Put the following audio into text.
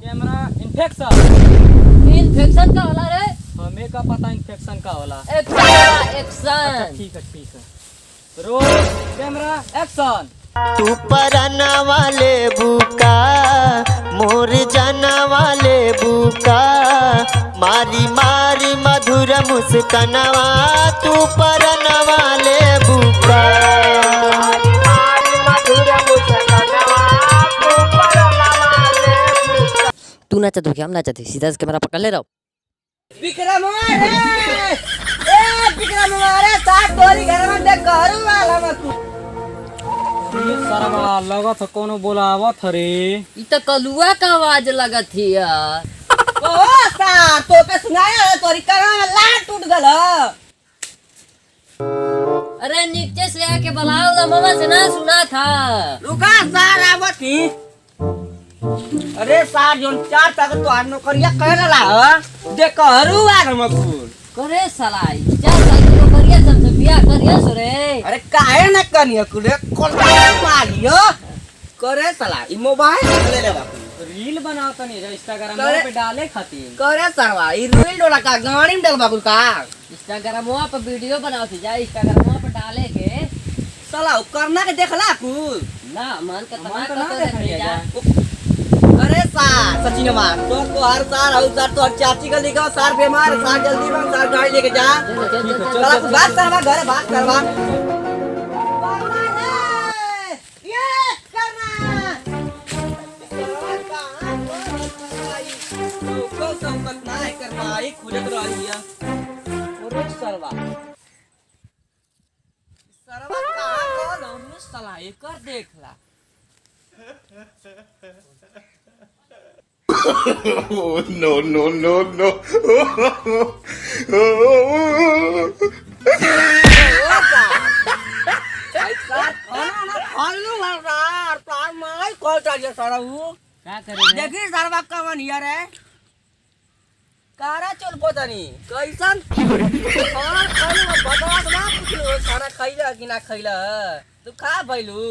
Camera infection. Infection का होला रे? हमें का पता इन्फेक्शन का होला। एक्शन। ठीक है रोल कैमरा एक्शन। तू परना वाले बुका मोर जाना वाले बुका मारी मारी मधुर मुस्कनवा तू परना वाले बुका तू ना चाहते क्या हम ना चाहते सीधा से कैमरा पकड़ ले रहा हूँ। विक्रम विक्रम साथ तोरी घर में देख घर वाला ना तू सरवा लगत कोनो बोलावत रे। ये तो कलुआ का आवाज लगत थी यार। ओ सा तो पे सुनाया तोरी कान में लाट टूट गल। अरे नीचे से आके बुलाओ ना, मामा से ना सुना था। रुका सार आवती। अरे सार जोन 4 तक तो आनो करिया कहला ला देख घर वाला में फूल करे सलाई 4 साल की नौकरिया सबसे बियाह करिया सुरे। अरे काहे न कनिया कुले कोन मारियो करे साला ई मोबाइल ले ले बापू रील बनावत नहीं इंस्टाग्राम करे- पे डाले खातिर। करे सरवा ई रील डोला का गाड़ी में डल बाबू का इंस्टाग्राम पे वीडियो बनाओ थी जा इंस्टाग्राम पे डाले के साला उ करना के देखला कुल ना मन का मन तो तना ना कर देखल जा। जा। अरे सार सचिन मार तो हर सार हर सार तो चाची का लिखा सार बीमार सार जल्दी बन सार गाड़ी लेके जा साला तू बात करवा घर बात करवा ये करना को संपत ना है करवाई खुजत रही है और सरवा सरवा कहां कौन हमने साला एक कर देखला Oh, no, no, no, no. क्या करे देखी सरवा कवन यार है कारा चल पोतनी कैसन खाना खइलो बकवास ना पूछलो खाना खइला कि ना खइला तू खा भइलू